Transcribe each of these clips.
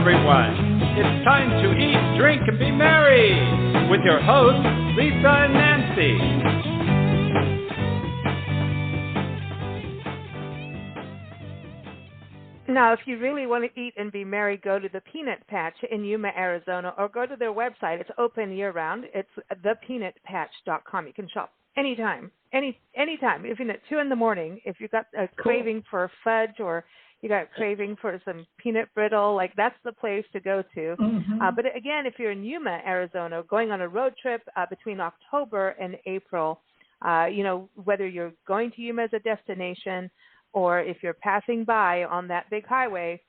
everyone. It's time to eat, drink, and be merry with your hosts, Lisa and Nancy. Now, if you really want to eat and be merry, go to the Peanut Patch in Yuma, Arizona, or go to their website. It's open year-round. It's thepeanutpatch.com. You can shop anytime, anytime, even at 2 in the morning. If you've got a craving for fudge or you got a craving for some peanut brittle, like that's the place to go to. But again, if you're in Yuma, Arizona, going on a road trip between October and April, whether you're going to Yuma as a destination or if you're passing by on that big highway,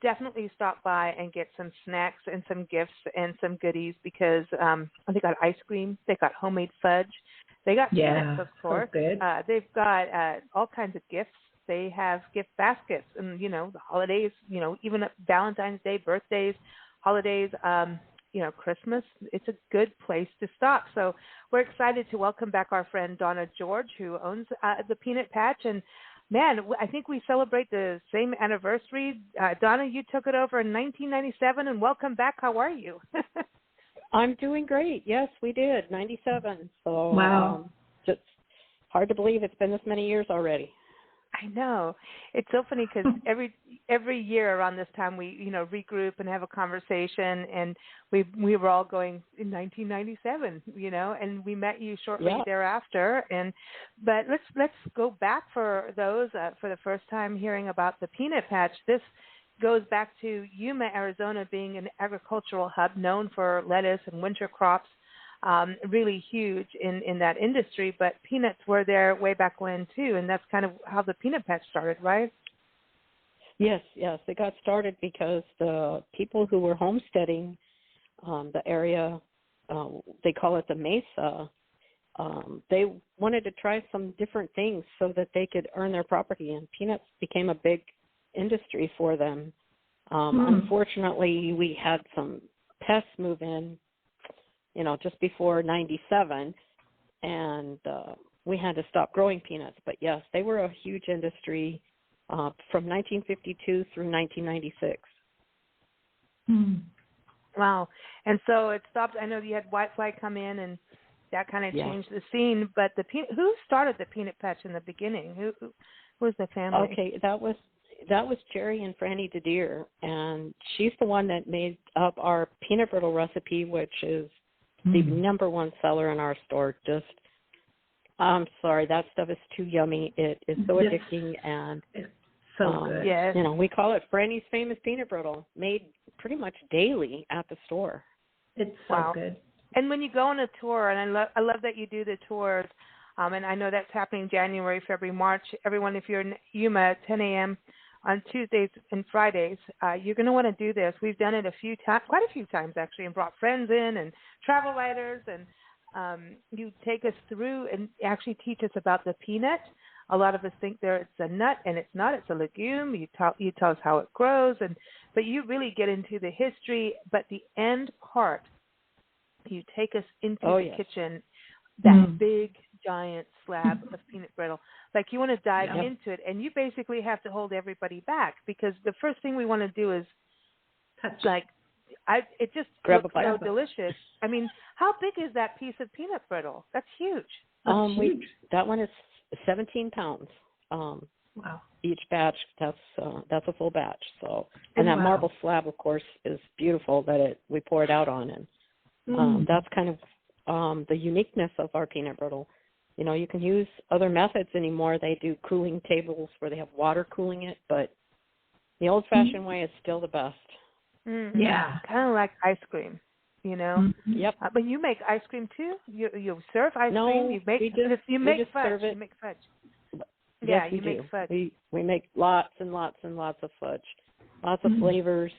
definitely stop by and get some snacks and some gifts and some goodies because they got ice cream, they got homemade fudge, they got peanuts, of course. So good. They've got all kinds of gifts. They have gift baskets and, the holidays, even Valentine's Day, birthdays, holidays, Christmas. It's a good place to stop. So we're excited to welcome back our friend Donna George, who owns the Peanut Patch. And man, I think we celebrate the same anniversary. Donna, you took it over in 1997, and welcome back. How are you? I'm doing great. Yes, we did, 97. So wow, just hard to believe it's been this many years already. I know. It's so funny because every year around this time we regroup and have a conversation, and we were all going in 1997, and we met you shortly thereafter. But let's go back for those for the first time hearing about the Peanut Patch. This goes back to Yuma, Arizona, being an agricultural hub known for lettuce and winter crops. Really huge in that industry, but peanuts were there way back when too, and that's kind of how the Peanut Patch started, right? Yes, it got started because the people who were homesteading the area, they call it the Mesa, they wanted to try some different things so that they could earn their property, and peanuts became a big industry for them. Unfortunately, we had some pests move in just before 97, and we had to stop growing peanuts. But yes, they were a huge industry from 1952 through 1996. Wow. And so it stopped. I know you had whitefly come in, and that kind of changed the scene. But who started the Peanut Patch in the beginning? Who was the family? Okay, that was Jerry and Franny DeDeer, and she's the one that made up our peanut brittle recipe, which is the number one seller in our store. I'm sorry, that stuff is too yummy. It is so addicting, and it's so good. Yes. We call it Franny's Famous Peanut Brittle, made pretty much daily at the store. It's so good. And when you go on a tour, and I love that you do the tours, and I know that's happening January, February, March. Everyone, if you're in Yuma at 10 a.m., on Tuesdays and Fridays, you're going to want to do this. We've done it quite a few times actually, and brought friends in and travel writers, and you take us through and actually teach us about the peanut. A lot of us think it's a nut, and it's not. It's a legume. You tell us how it grows, but you really get into the history. But the end part, you take us into the kitchen, that big giant slab of peanut brittle. Like you want to dive into it, and you basically have to hold everybody back because the first thing we want to do is touch. It just looks so delicious. I mean, how big is that piece of peanut brittle? That's huge. Huge. That one is 17 pounds. Wow. Each batch, that's a full batch. So, and that marble slab, of course, is beautiful that we pour it out on, and that's kind of the uniqueness of our peanut brittle. You can use other methods anymore. They do cooling tables where they have water cooling it, but the old-fashioned way is still the best. Yeah. Kind of like ice cream, Yep. But you make ice cream too? You serve ice cream? No, you make fudge. You make fudge. Yes, we do. Fudge. We make lots and lots and lots of fudge. Lots of flavors,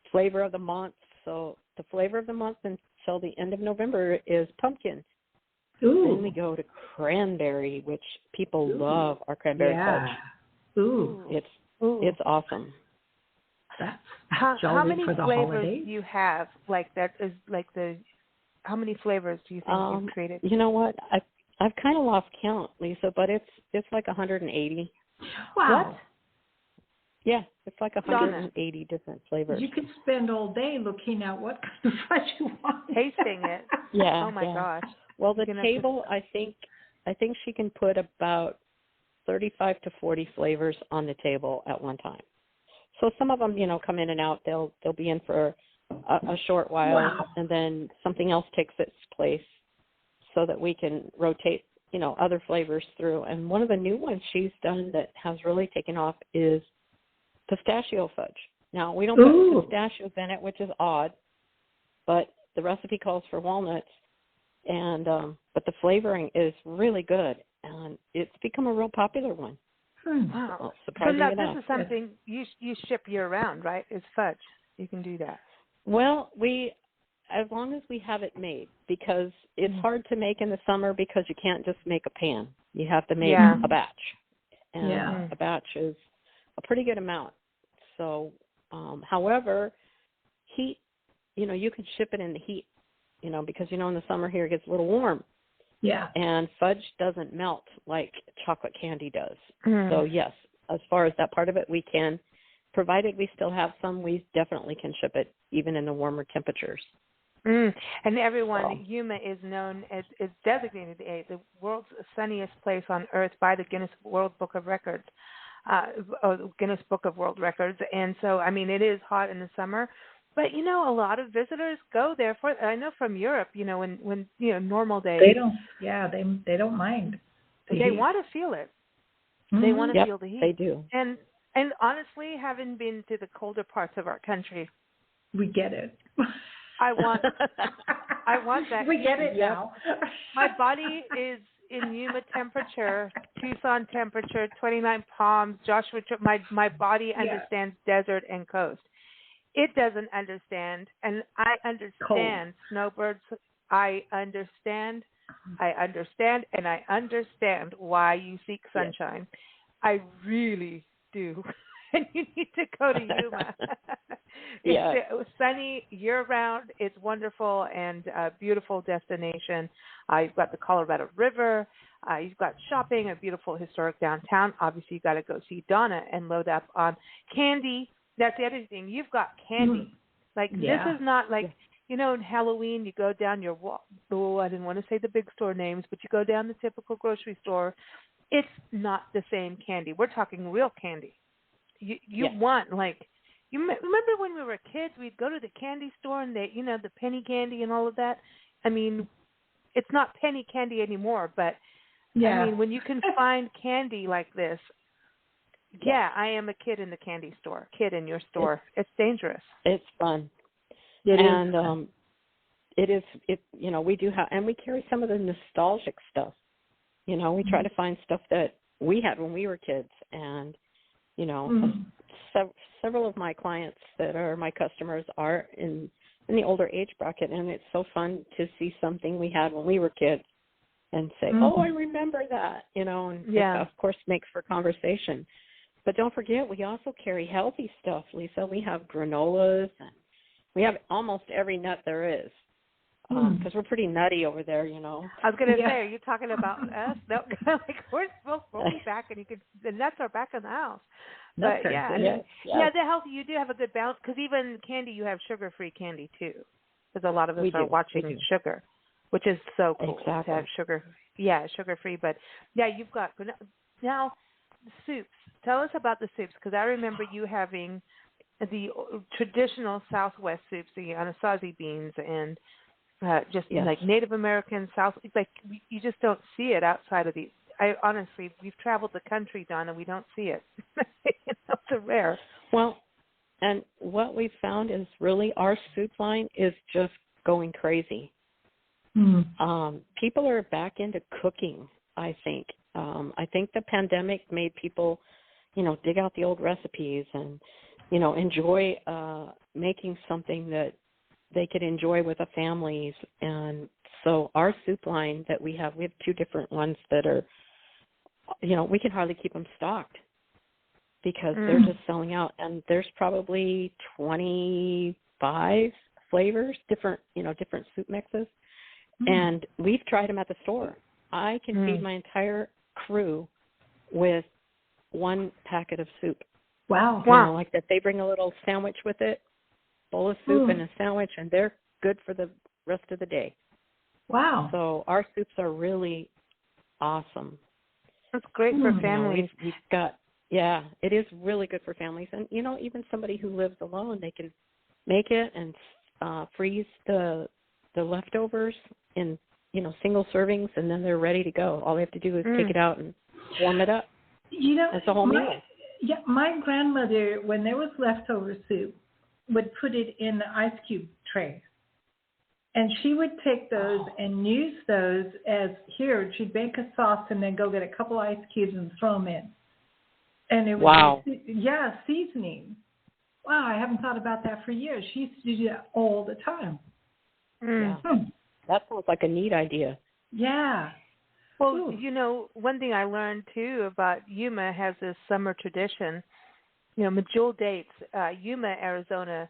flavor of the month. So the flavor of the month until the end of November is pumpkin. Then we go to cranberry, which people love our cranberry fudge. It's awesome. That's how many for the flavors holidays? do you have? How many flavors do you think you've created? You know what? I've kind of lost count, Lisa, but it's like 180. Wow. Yeah, it's like 180 different flavors. You could spend all day looking at what kind of fudge you want. Tasting it. Yeah. Oh my gosh. Well, the table, I think she can put about 35 to 40 flavors on the table at one time. So some of them, come in and out. They'll be in for a short while, and then something else takes its place, so that we can rotate, other flavors through. And one of the new ones she's done that has really taken off is pistachio fudge. Now, we don't put pistachios in it, which is odd, but the recipe calls for walnuts, and but the flavoring is really good, and it's become a real popular one. Wow. Well, surprising enough. This is something you ship year-round, right? It's fudge. You can do that. Well, as long as we have it made, because it's hard to make in the summer because you can't just make a pan. You have to make a batch. And a batch is a pretty good amount. So, however, heat, you can ship it in the heat, because, in the summer here it gets a little warm. Yeah. And fudge doesn't melt like chocolate candy does. So, yes, as far as that part of it, we can. Provided we still have some, we definitely can ship it even in the warmer temperatures. And everyone, Yuma is known as is designated the world's sunniest place on Earth by the Guinness World Book of Records, or Guinness Book of World Records. And so, it is hot in the summer, but a lot of visitors go there for. I know from Europe, when normal days they don't. Yeah, they don't mind. They want to feel it. They want to feel the heat. They do. And honestly, having been to the colder parts of our country, we get it. I want that. We get it now. My body is in Yuma temperature, Tucson temperature, 29 Palms, Joshua. My body understands desert and coast. It doesn't understand, and I understand snowbirds. I understand, and I understand why you seek sunshine. Yes. I really do. And you need to go to Yuma. It's sunny year-round. It's wonderful and a beautiful destination. You've got the Colorado River. You've got shopping, a beautiful historic downtown. Obviously, you've got to go see Donna and load up on candy. That's the other thing. You've got candy. This is not like, in Halloween, you go down your I didn't want to say the big store names, but you go down the typical grocery store. It's not the same candy. We're talking real candy. You want, you remember when we were kids, we'd go to the candy store and they, the penny candy and all of that. It's not penny candy anymore, but when you can find candy like this, I am a kid in the candy store, kid in your store. It's dangerous. It's fun. It is, we do have, and we carry some of the nostalgic stuff. We try to find stuff that we had when we were kids, and several of my clients that are my customers are in the older age bracket, and it's so fun to see something we had when we were kids and say, oh, I remember that, and it, of course, makes for conversation. But don't forget, we also carry healthy stuff, Lisa. We have granolas, and we have almost every nut there is. Because we're pretty nutty over there, I was going to say, are you talking about us? No, we'll be back, and the nuts are back in the house. But the healthy, you do have a good balance, because even candy, you have sugar-free candy too, because a lot of us are watching sugar, which is so cool to have sugar-free. But you've got now soups. Tell us about the soups, because I remember you having the traditional Southwest soups, the Anasazi beans, and like Native American South, you just don't see it outside of these. Honestly, we've traveled the country, Donna, we don't see it. It's rare. Well, and what we've found is really our soup line is just going crazy. People are back into cooking, I think. I think the pandemic made people, dig out the old recipes and, enjoy making something that they could enjoy with the families. And so our soup line that we have two different ones that are, we can hardly keep them stocked because they're just selling out. And there's probably 25 flavors, different soup mixes. And we've tried them at the store. I can feed my entire crew with one packet of soup. Wow. You know, like that they bring a little sandwich with it, bowl of soup and a sandwich, and they're good for the rest of the day. Wow. So our soups are really awesome. That's great for families. You know, we've got, it is really good for families. And, you know, even somebody who lives alone, they can make it and freeze the leftovers in, you know, single servings, and then they're ready to go. All they have to do is take it out and warm it up. You know, that's a whole meal. Yeah, my grandmother, when there was leftover soup, would put it in the ice cube tray. And she would take those and use those as, she'd bake a sauce and then go get a couple ice cubes and throw them in. And it was, seasoning. Wow, I haven't thought about that for years. She used to do that all the time. Yeah. That sounds like a neat idea. Yeah. Well, you know, one thing I learned, too, about Yuma has this summer tradition. You know, Medjool dates, Yuma, Arizona,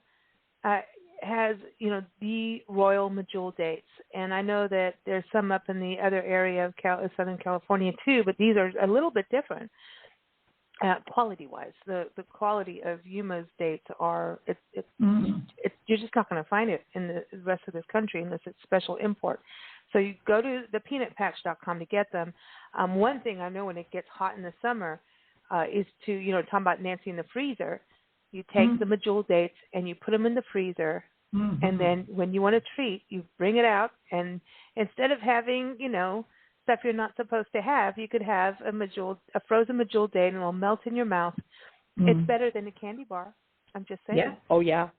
has, you know, the royal Medjool dates. And I know that there's some up in the other area of Southern California, too, but these are a little bit different quality-wise. The quality of Yuma's dates are, you're just not going to find it in the rest of this country unless it's special import. So you go to thepeanutpatch.com to get them. One thing I know when it gets hot in the summer is to, you know, talking about Nancy in the freezer, you take the Medjool dates and you put them in the freezer, and then when you want a treat, you bring it out, and instead of having, you know, stuff you're not supposed to have, you could have a frozen Medjool date, and it'll melt in your mouth. It's better than a candy bar. I'm just saying. Yeah. Oh, yeah.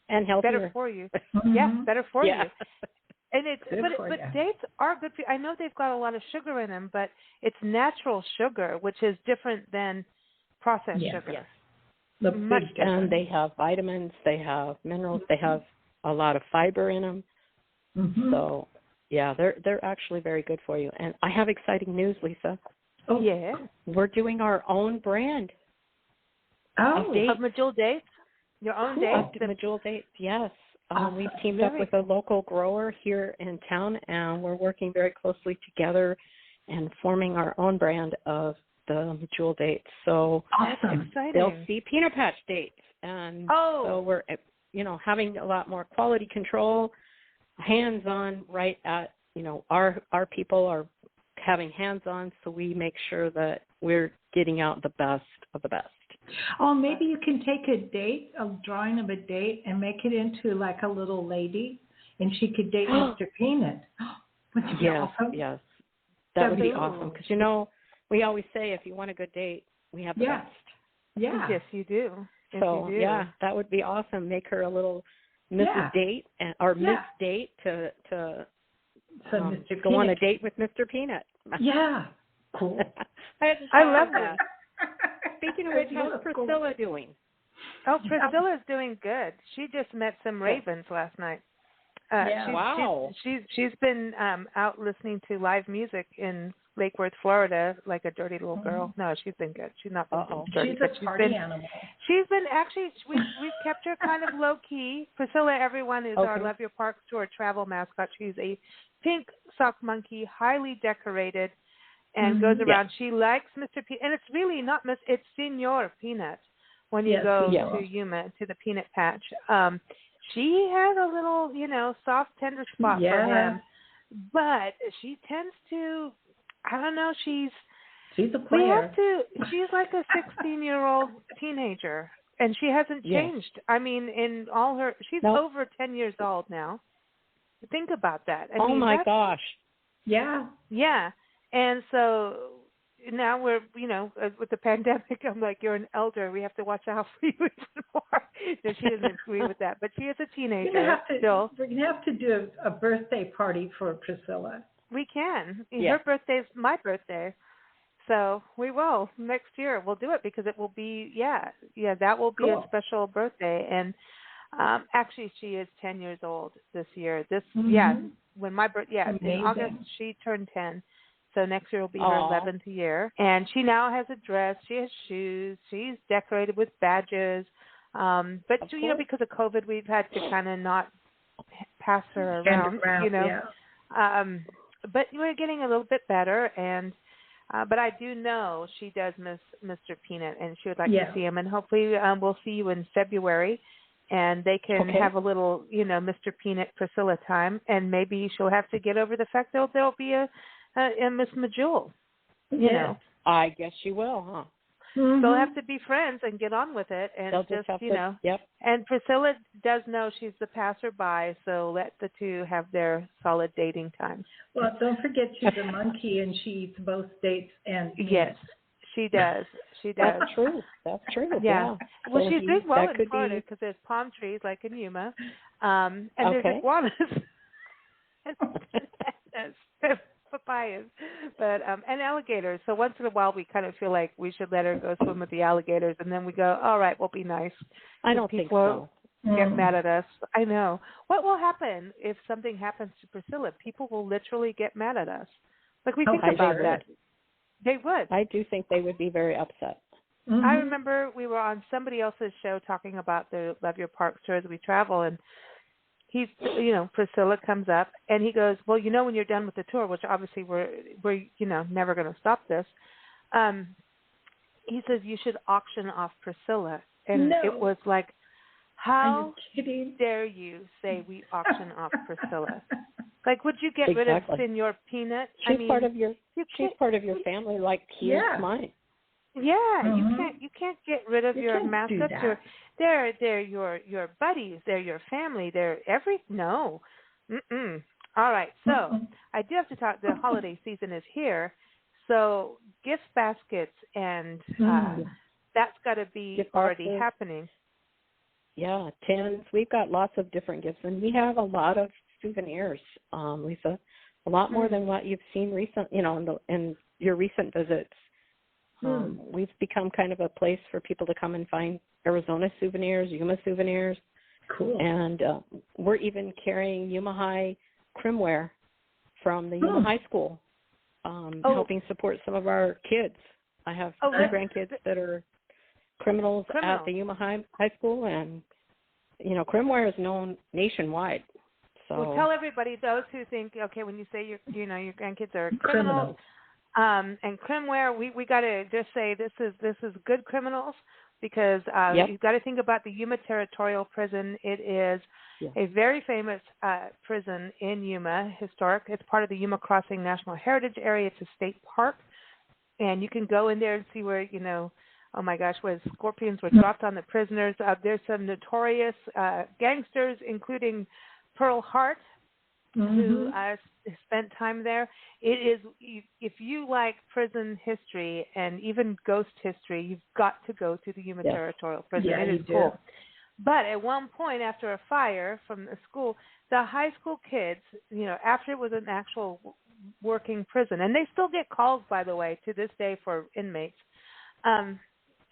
And healthier. Better for you. Yeah, better for you. And but dates are good for you. I know they've got a lot of sugar in them, but it's natural sugar, which is different than processed sugar. Yes. Much different. And they have vitamins, they have minerals, they have a lot of fiber in them. So, yeah, they're actually very good for you. And I have exciting news, Lisa. Oh, yeah. We're doing our own brand. Of Medjool dates? Your own dates? Of Medjool dates, yes. We've teamed up with a local grower here in town, and we're working very closely together and forming our own brand of the Medjool dates. So they'll see Peanut Patch dates. And so we're, you know, having a lot more quality control, hands-on right at, you know, our people are having hands-on, so we make sure that we're getting out the best of the best. Oh, maybe you can take a drawing of a date and make it into like a little lady, and she could date Mr. Peanut. Wouldn't it be awesome? Yes. That would be awesome, because, you know, we always say if you want a good date, we have the best. Yeah. Yes, you do. Yes, so, you do. That would be awesome. Make her a little Mrs. Date, or Miss Date to Mr. go on a date with Mr. Peanut. Yeah. Cool. I love that. Speaking of which, how's Priscilla doing? Oh, Priscilla's doing good. She just met some ravens last night. She's been out listening to live music in Lake Worth, Florida, like a dirty little girl. No, she's been good. She's not been dirty. She's a party animal. She's been actually. We've kept her kind of low key. Priscilla, everyone, is our Love Your Parks Tour travel mascot. She's a pink sock monkey, highly decorated, and goes around. She likes Mr. Peanut, and it's really not it's Senor Peanut when you go to Yuma, to the Peanut Patch. She has a little, you know, soft, tender spot for him, but she tends to, I don't know, she's a player. She's like a 16-year-old teenager, and she hasn't changed. I mean, in all her, she's over 10 years old now. Think about that. I mean, my gosh. Yeah. Yeah. And so now we're, you know, with the pandemic, I'm like, you're an elder. We have to watch out for you even more. So she doesn't agree with that. But she is a teenager still. We're going to have to do a birthday party for Priscilla. We can. Her birthday is my birthday. So we will. Next year we'll do it because it will be, that will be a special birthday. And actually she is 10 years old this year. When my birthday, in August she turned 10. So next year will be her 11th year. And she now has a dress. She has shoes. She's decorated with badges. But, you know, because of COVID, we've had to kind of not pass her around, you know. But we're getting a little bit better. And But I do know she does miss Mr. Peanut, and she would like Yeah. to see him. And hopefully we'll see you in February, and they can have a little, Mr. Peanut Priscilla time, and maybe she'll have to get over the fact that there'll be a Miss Majul. You know. I guess she will, huh? Mm-hmm. They'll have to be friends and get on with it, and They'll just have to, Yep. And Priscilla does know she's the passerby, so let the two have their solid dating time. Well, don't forget she's a monkey and she eats both dates and peanuts. Yes, she does. She does. That's true. That's true. Yeah. Well, So she's doing well that in Florida because there's palm trees like in Yuma, and there's iguanas. There's papayas, but and alligators. So once in a while, we kind of feel like we should let her go swim with the alligators, and then we go, all right, we'll be nice. I don't think so. Get mad at us. I know. What will happen if something happens to Priscilla? People will literally get mad at us. Like we think about that. They would. I do think they would be very upset. Mm-hmm. I remember we were on somebody else's show talking about the Love Your Parks tour as we travel, and he's, Priscilla comes up and he goes, well, when you're done with the tour, which obviously we're never going to stop this. He says you should auction off Priscilla, and it was like, how dare you say we auction off Priscilla? Like, would you get rid of Senor Peanut? She's part of your family, like he is mine. Yeah, Mm-hmm. you can't get rid of your mascots. They're your buddies. They're your family. They're no. Mm-mm. All right, so I do have to talk. The holiday season is here, so gift baskets and that's got to be already happening. Yeah, tins. We've got lots of different gifts, and we have a lot of souvenirs, Lisa. A lot more than what you've seen in your recent visits. We've become kind of a place for people to come and find Arizona souvenirs, Yuma souvenirs. Cool. And we're even carrying Yuma High crimware from the Yuma High School, helping support some of our kids. I have two grandkids that are criminals at the Yuma High School, and, crimware is known nationwide. So well, tell everybody, those who think, okay, when you say your grandkids are criminals. And crimware, we got to just say this is good criminals, because you've got to think about the Yuma Territorial Prison. It is a very famous prison in Yuma, historic. It's part of the Yuma Crossing National Heritage Area. It's a state park, and you can go in there and see where, oh my gosh, where scorpions were dropped on the prisoners. There's some notorious gangsters, including Pearl Hart, who spent time there. It is, if you like prison history and even ghost history, you've got to go to the Yuma Territorial Prison. Yeah, it is cool. But at one point, after a fire from the school, the high school kids, after it was an actual working prison, and they still get calls, by the way, to this day for inmates, and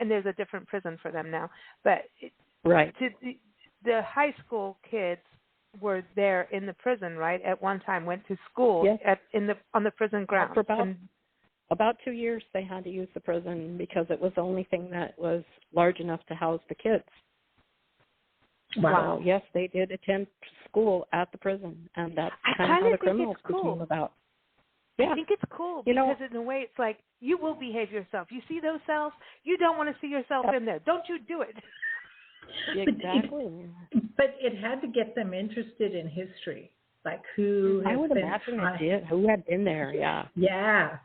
there's a different prison for them now. But the high school kids were there in the prison, right? At one time, went to school on the prison grounds. For about 2 years, they had to use the prison because it was the only thing that was large enough to house the kids. Wow. So, yes, they did attend school at the prison, and that's kind of how the criminals became about. Yeah. I think it's cool because in a way it's like, you will behave yourself. You see those cells? You don't want to see yourself in there. Don't you do it. Exactly. But it had to get them interested in history, like who. I would imagine it did. Who had been there? Yeah. Yeah.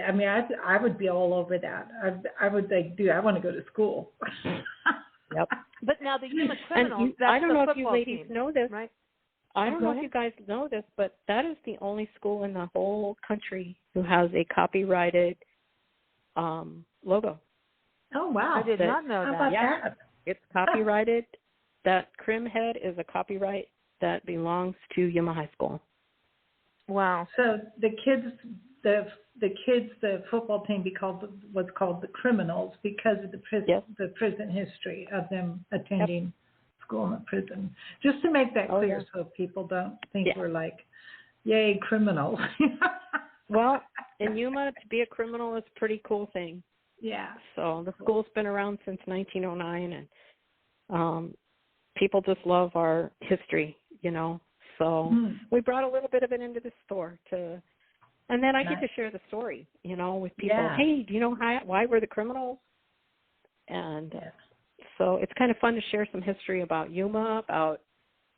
I mean, I would be all over that. I would think, dude, I want to go to school. Yep. But now the Yuma criminals. That's I don't know if you ladies team, know this, right? I don't know if you guys know this, but that is the only school in the whole country who has a copyrighted logo. Oh wow! I did not know that. That? It's copyrighted. That Crim head is a copyright that belongs to Yuma High School. Wow. So the football team was called the Criminals because of the prison history of them attending school in a prison. Just to make that clear so people don't think we're like, yay, criminals. Well, in Yuma, to be a criminal is a pretty cool thing. Yeah. So the school's been around since 1909, and people just love our history, So we brought a little bit of it into the store to And then I get to share the story, with people. Yeah. Hey, do you know why we're the criminals? And so it's kind of fun to share some history about Yuma, about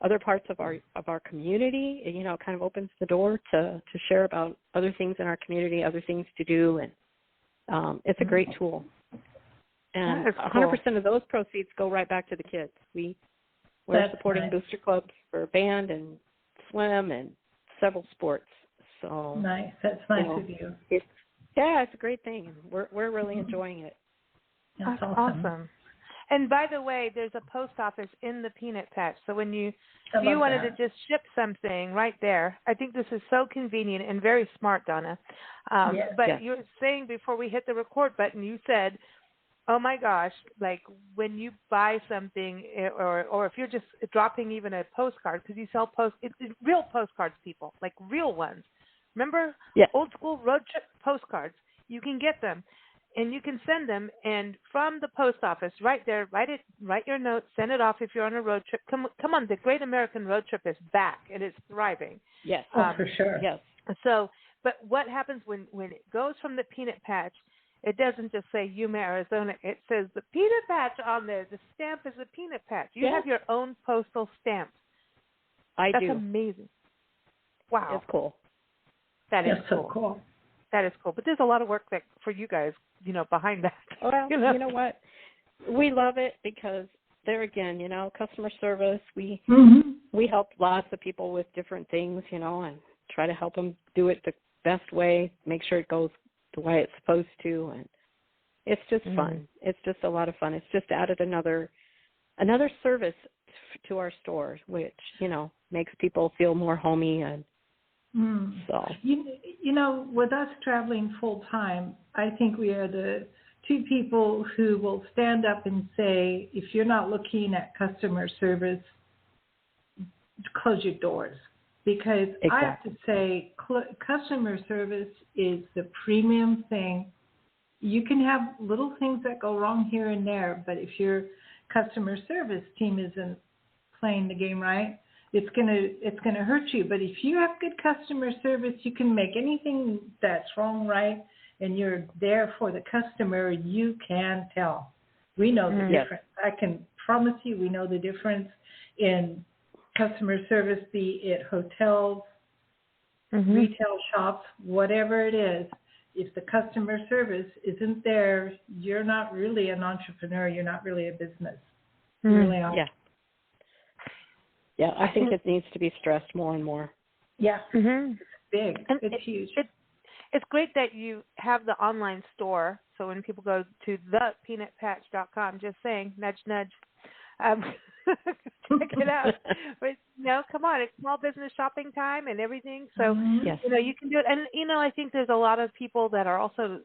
other parts of our community. It, kind of opens the door to share about other things in our community, other things to do, and it's a great tool. And 100% of those proceeds go right back to the kids. We're supporting booster clubs for band and swim and several sports. So nice. That's nice of you. It's a great thing. We're really enjoying it. That's awesome. And by the way, there's a post office in the Peanut Patch. So when if you wanted to just ship something right there, I think this is so convenient and very smart, Donna. But you were saying before we hit the record button, you said, oh my gosh, like when you buy something or if you're just dropping even a postcard, because you sell real postcards, people, like real ones. Remember old school road trip postcards? You can get them. And you can send them, and from the post office, right there, write your note, send it off if you're on a road trip. Come on, the Great American Road Trip is back, and it's thriving. Yes, for sure. Yes. So, but what happens when it goes from the Peanut Patch, it doesn't just say Yuma, Arizona. It says the Peanut Patch on there. The stamp is the Peanut Patch. You have your own postal stamp. That's amazing. Wow. It's cool. That is cool. So cool. That is cool. But there's a lot of work for you guys, behind that. Well, you know what? We love it because there again, customer service. We help lots of people with different things, and try to help them do it the best way, make sure it goes the way it's supposed to, and it's just fun. It's just a lot of fun. It's just added another service to our stores, which, makes people feel more homey and so. With us traveling full time, I think we are the two people who will stand up and say, if you're not looking at customer service, close your doors. Because I have to say, customer service is the premium thing. You can have little things that go wrong here and there, but if your customer service team isn't playing the game right, it's gonna hurt you. But if you have good customer service, you can make anything that's wrong right, and you're there for the customer. You can tell. We know the difference. I can promise you, we know the difference in customer service, be it hotels, retail shops, whatever it is. If the customer service isn't there, you're not really an entrepreneur. You're not really a business. You really are. Yeah, I think it needs to be stressed more and more. Yeah, it's big. And it's huge. It's great that you have the online store. So when people go to thepeanutpatch.com, just saying, nudge, nudge, check it out. But, come on, it's small business shopping time and everything. So, you can do it. And, I think there's a lot of people that are also,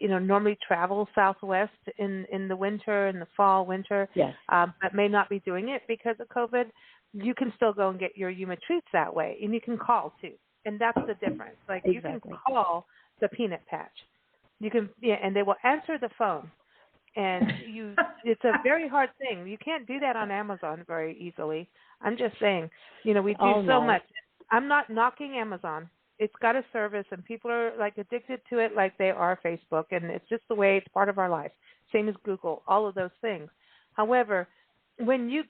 normally travel Southwest in the winter, in the fall, winter, but may not be doing it because of COVID. You can still go and get your Yuma treats that way, and you can call too. And that's the difference. Like you can call the Peanut Patch. You can, and they will answer the phone. And it's a very hard thing. You can't do that on Amazon very easily. I'm just saying, we do so much. I'm not knocking Amazon. It's got a service, and people are like addicted to it, like they are Facebook, and it's just the way it's part of our life. Same as Google, all of those things. However, when you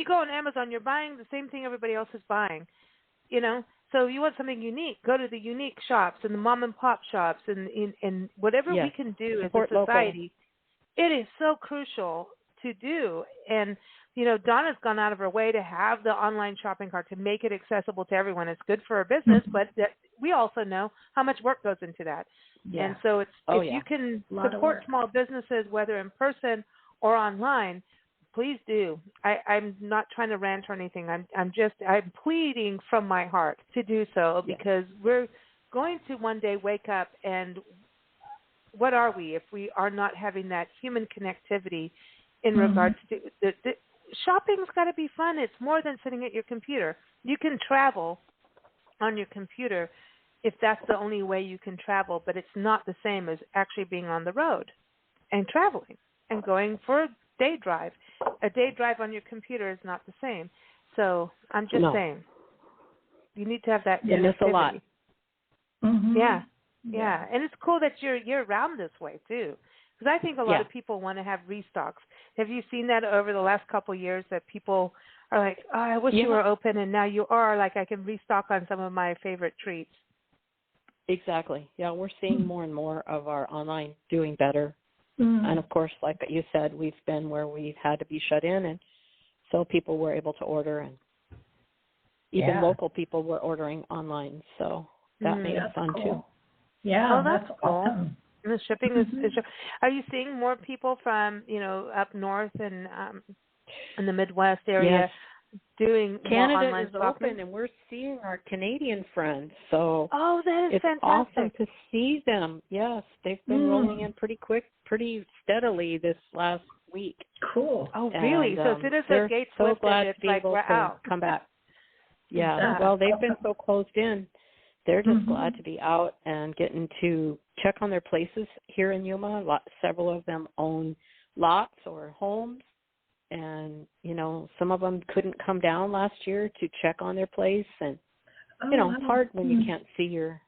go on Amazon, you're buying the same thing everybody else is buying, So you want something unique, go to the unique shops and the mom and pop shops, and whatever we can do as a society. It is so crucial to do. And, Donna's gone out of her way to have the online shopping cart to make it accessible to everyone. It's good for her business, but we also know how much work goes into that. Yeah. And so if you can support small businesses, whether in person or online, please do. I'm not trying to rant or anything. I'm pleading from my heart to do so because we're going to one day wake up and what are we if we are not having that human connectivity in regards to the shopping's got to be fun. It's more than sitting at your computer. You can travel on your computer if that's the only way you can travel, but it's not the same as actually being on the road and traveling and going for a day drive. A day drive on your computer is not the same. So I'm just saying. You need to have that You miss a lot. Mm-hmm. Yeah. And it's cool that you're around this way, too. Because I think a lot of people want to have restocks. Have you seen that over the last couple of years that people are like, oh, I wish you were open, and now you are. Like, I can restock on some of my favorite treats. Exactly. Yeah, we're seeing more and more of our online doing better. And, of course, like you said, we've been where we've had to be shut in, and so people were able to order, and even local people were ordering online. So that made it fun, too. Yeah, that's cool. Awesome. And the shipping is are you seeing more people from, up north and in the Midwest area doing Canada more online is shopping? open, and we're seeing our Canadian friends. So that is it's fantastic. awesome to see them. Yes, they've been rolling in pretty steadily this last week. Cool. Oh, really? And, so as soon as the gates so lifted, glad it's to be like able we're to out. come back. Yeah. Well, they've been so closed in. They're just glad to be out and getting to check on their places here in Yuma. Several of them own lots or homes, and, some of them couldn't come down last year to check on their place. And, it's hard when you can't see your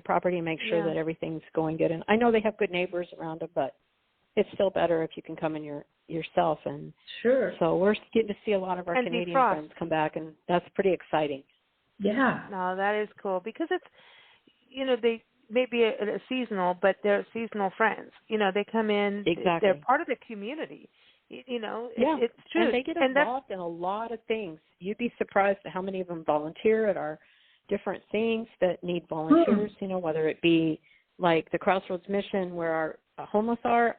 property and make sure that everything's going good. And I know they have good neighbors around them, but it's still better if you can come in yourself. And so we're getting to see a lot of our Canadian friends come back, and that's pretty exciting. Yeah. No, that is cool because it's, they may be a seasonal, but they're seasonal friends. They come in, they're part of the community. It's true. And they get involved in a lot of things. You'd be surprised at how many of them volunteer at our different things that need volunteers, whether it be like the Crossroads Mission where our homeless are,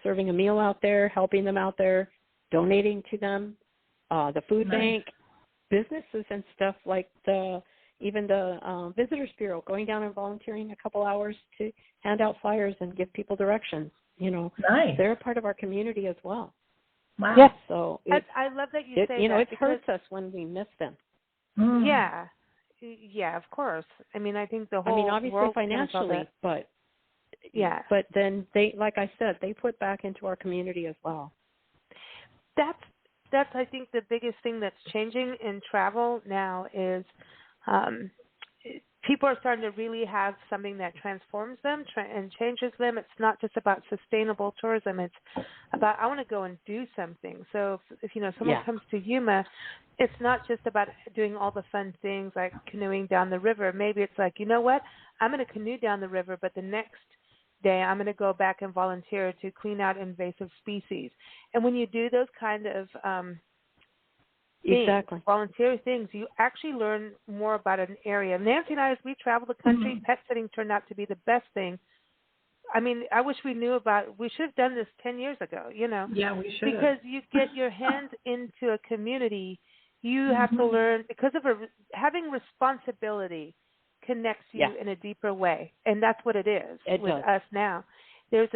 serving a meal out there, helping them out there, donating to them, the food bank, businesses and stuff like even the Visitors Bureau, going down and volunteering a couple hours to hand out flyers and give people directions. They're a part of our community as well. Wow. Yes. So I love that you say that. It hurts us when we miss them. Yeah. Yeah, of course. I mean, I think the whole obviously world financially, but but then they, like I said, they put back into our community as well. That's I think the biggest thing that's changing in travel now is people are starting to really have something that transforms them and changes them. It's not just about sustainable tourism. It's about, I want to go and do something. So if someone comes to Yuma, it's not just about doing all the fun things like canoeing down the river. Maybe it's like, you know what, I'm going to canoe down the river, but the next day I'm going to go back and volunteer to clean out invasive species. And when you do those kind of volunteer things, you actually learn more about an area. Nancy and I, as we travel the country, pet sitting turned out to be the best thing. I mean, I wish we should have done this 10 years ago, Yeah, we should. Because you get your hands into a community, you have to learn, because of having responsibility connects you in a deeper way. And that's what it is us now. And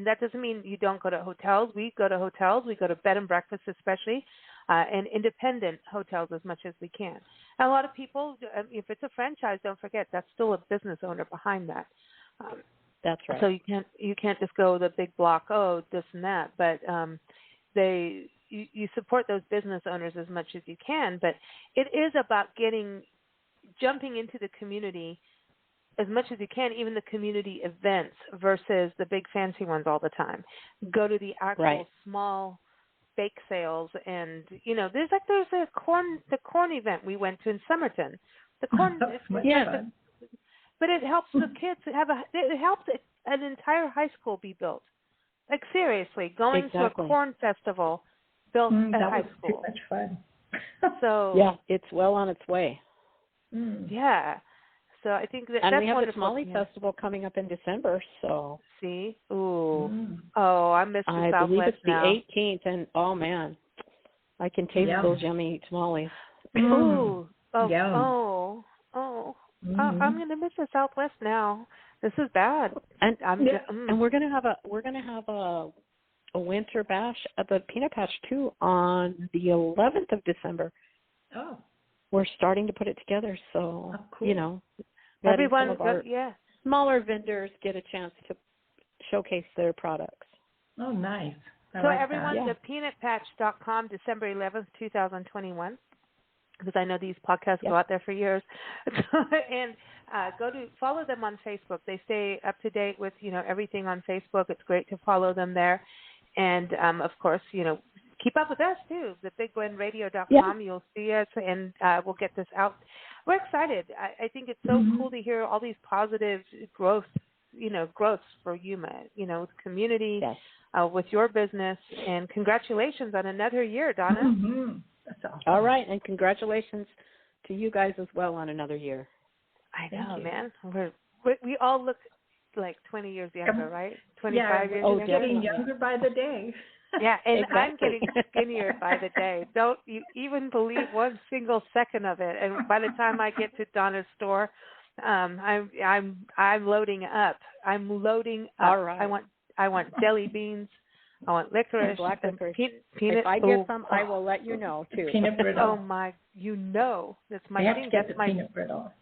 that doesn't mean you don't go to hotels. We go to hotels. We go to bed and breakfast especially. And independent hotels as much as we can. And a lot of people, if it's a franchise, don't forget that's still a business owner behind that. That's right. So you can't just go the big block, this and that. But you support those business owners as much as you can. But it is about jumping into the community as much as you can, even the community events versus the big fancy ones all the time. Go to the actual small bake sales, and there's the corn event we went to in Somerton. The corn, but it helps the kids it helps an entire high school be built. Like seriously, going to a corn festival built at high school. Too much fun. So it's well on its way. Yeah. So I think that's and we have wonderful. the Tamale Festival coming up in December. So see, I miss the Southwest now. I believe it's the 18th, and oh man, I can taste those yummy tamales. I'm gonna miss the Southwest now. This is bad. And and we're gonna have a winter bash at the Peanut Patch too on the 11th of December. Oh. We're starting to put it together, so cool. Everyone, some of our smaller vendors get a chance to showcase their products. Oh, nice. So everyone, to peanutpatch.com, December 11th, 2021. because I know these podcasts go out there for years. And follow them on Facebook. They stay up to date with, everything on Facebook. It's great to follow them there. And, of course, keep up with us, too. TheBigWinRadio.com. You'll see us, and we'll get this out. We're excited. I think it's so cool to hear all these positive growths for Yuma, with community, with your business. And congratulations on another year, Donna. Mm-hmm. That's awesome. All right, and congratulations to you guys as well on another year. I know, man. We all look like 20 years younger, right? 25 years younger. Getting younger by the day. Yeah, and exactly. I'm getting skinnier by the day. Don't you even believe one single second of it. And by the time I get to Donna's store, I'm loading up. I'm loading up. All right. I want jelly beans. I want licorice. Black licorice. Peanut. If I get some, I will let you know too. Peanut brittle. Oh my! That's my thing. thing. To get the peanut brittle.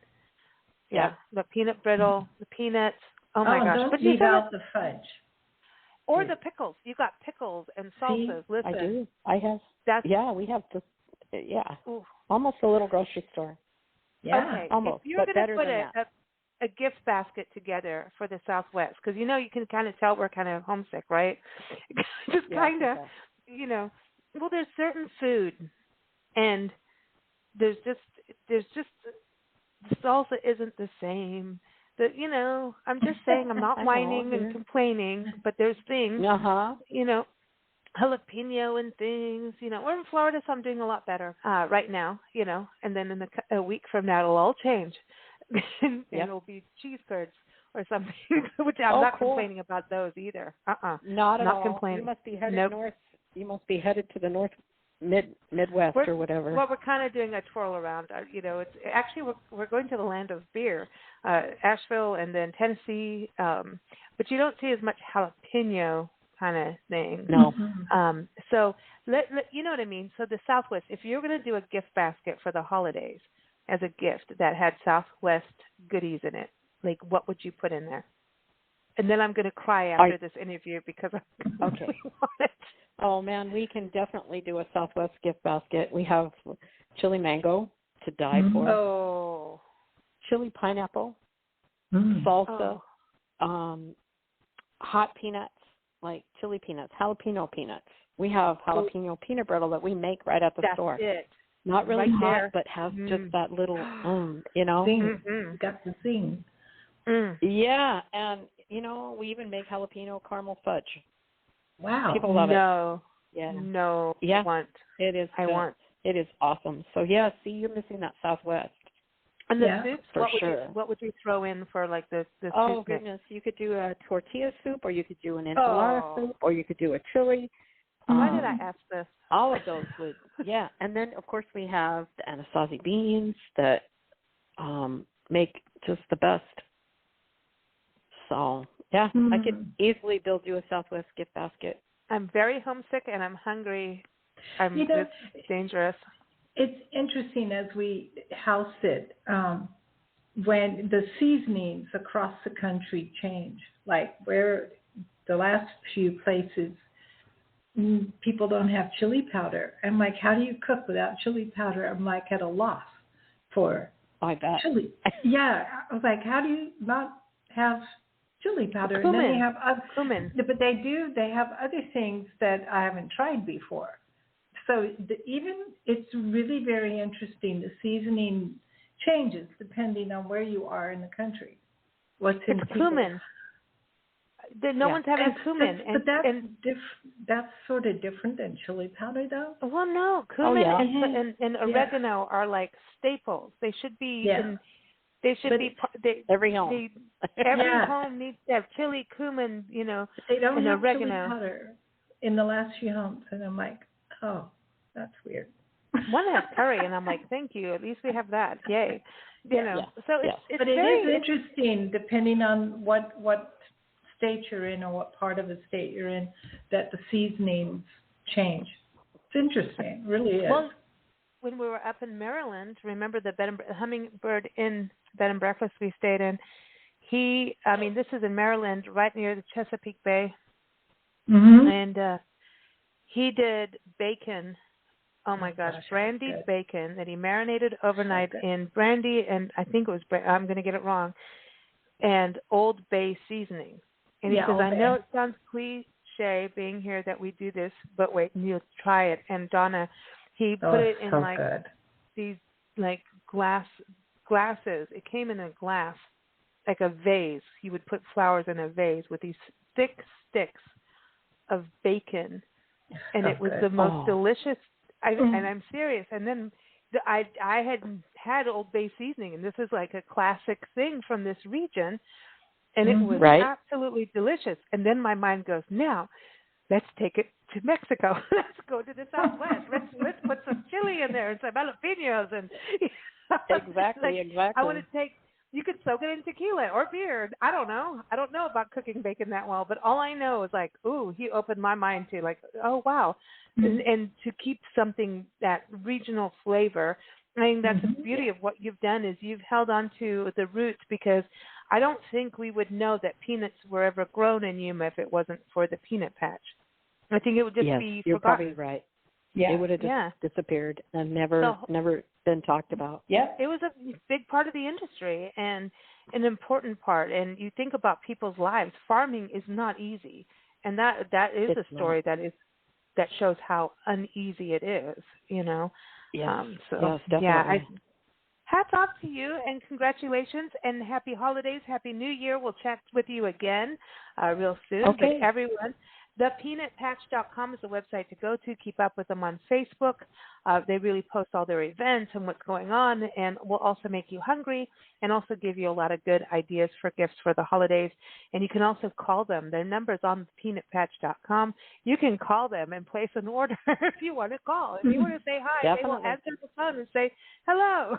Yeah, the peanut brittle, the peanuts. Oh my gosh! Don't leave out the fudge. Or the pickles. You got pickles and salsas. Listen, I do. I have. We have the. Yeah. Ooh. Almost a little grocery store. Yeah. Okay. Almost. If you're but going to put a gift basket together for the Southwest, because you can kind of tell we're kind of homesick, right? Just kind of, Well, there's certain food, and there's just the salsa isn't the same. I'm just saying, I'm not whining and complaining, but there's things, jalapeno and things, we're in Florida, so I'm doing a lot better right now, and then in a week from now, it'll all change. And it'll be cheese curds or something, which I'm not complaining about those either. Not at all. Complaining. You must be headed north. You must be headed to the Midwest or whatever. Well, we're kind of doing a twirl around. It's actually we're going to the land of beer, Asheville, and then Tennessee. But you don't see as much jalapeno kind of thing. No. So you know what I mean. So the Southwest. If you're going to do a gift basket for the holidays as a gift that had Southwest goodies in it, like what would you put in there? And then I'm going to cry after this interview because I really want it. Oh, man, we can definitely do a Southwest gift basket. We have chili mango to die for. Oh. Chili pineapple, salsa, hot peanuts, like chili peanuts, jalapeno peanuts. We have jalapeno peanut brittle that we make right at the store. That's it. Not really right hot, there. but has just that little, Zing. Got the zing. Yeah, and, we even make jalapeno caramel fudge. Wow. People love it. Yeah. No. Yeah. It is awesome. So, see, you're missing that Southwest. And the soups, what would you throw in for, like, the Oh, soup goodness. You could do a tortilla soup, or you could do an enchilada soup, or you could do a chili. Why did I ask this? All of those would, And then, of course, we have the anasazi beans that make just the best. So, I could easily build you a Southwest gift basket. I'm very homesick and I'm hungry. It's dangerous. It's interesting as we house it, when the seasonings across the country change, like where the last few places people don't have chili powder. I'm like, how do you cook without chili powder? I'm like at a loss for chili. Yeah, I was like, how do you not have chili powder? Cumin. And then they have cumin. But they do. They have other things that I haven't tried before. So it's really very interesting. The seasoning changes depending on where you are in the country. What's in cumin. No one's having cumin. But that's sort of different than chili powder, though. Well, no, cumin and oregano are like staples. They should be. Every home. Every home needs to have chili, cumin, They don't and have oregano. chili powder in the last few homes, and I'm like, oh, that's weird. One has curry, and I'm like, thank you. At least we have that. Yay. So it's but it is interesting, depending on what state you're in or what part of the state you're in, that the seasonings change. It's interesting. It really is. Well, when we were up in Maryland, remember the Hummingbird Inn bed and breakfast we stayed in? This is in Maryland, right near the Chesapeake Bay. Mm-hmm. And he did bacon Oh my gosh, brandied good. bacon that he marinated overnight in brandy and I think it was I'm going to get it wrong, and Old Bay seasoning. And he says, I know it sounds cliche being here that we do this, but wait, you'll try it. And Donna, he put it in like these like glasses. It came in a glass, like a vase. He would put flowers in a vase with these thick sticks of bacon, and it was the most delicious. And I'm serious. And then I had Old Bay seasoning, and this is like a classic thing from this region, and it was absolutely delicious. And then my mind goes, now let's take it to Mexico. Let's go to the Southwest. Let's put some chili in there and some jalapenos and exactly. I want to take. You could soak it in tequila or beer. I don't know. I don't know about cooking bacon that well, but all I know is like, ooh, he opened my mind to like, oh wow, and to keep something that regional flavor. I mean, that's the beauty of what you've done is you've held on to the roots, because I don't think we would know that peanuts were ever grown in Yuma if it wasn't for the peanut patch. I think it would just be you're forgotten. probably right. Yeah. It would have just disappeared and never been talked about. Yeah. It was a big part of the industry and an important part. And you think about people's lives. Farming is not easy. And that is a story that shows how uneasy it is, you know. Yes, so definitely. Hats off to you, and congratulations, and happy holidays, happy New Year. We'll chat with you again real soon. Okay. But everyone, thepeanutpatch.com is the website to go to. Keep up with them on Facebook. They really post all their events and what's going on, and will also make you hungry and also give you a lot of good ideas for gifts for the holidays. And you can also call them. Their number is on thepeanutpatch.com. You can call them and place an order if you want to call. If you want to say hi, they will answer the phone and say hello.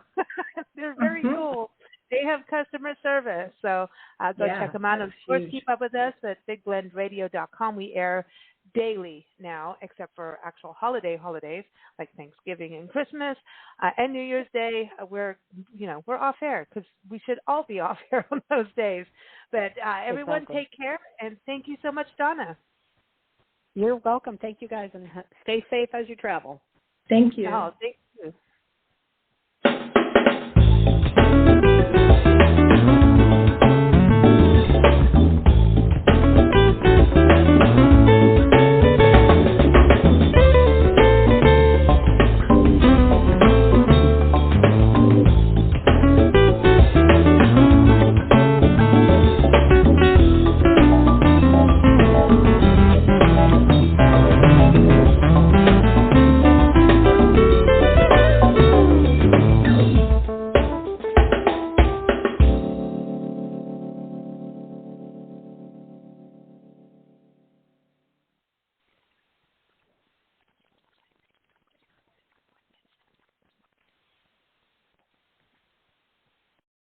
They're very cool. They have customer service, so go check them out. And of course, keep up with us at BigBlendRadio.com. We air daily now, except for actual holidays like Thanksgiving and Christmas and New Year's Day. We're off air because we should all be off air on those days. But everyone, take care, and thank you so much, Donna. You're welcome. Thank you, guys, and stay safe as you travel. Thank you. Oh, thank you.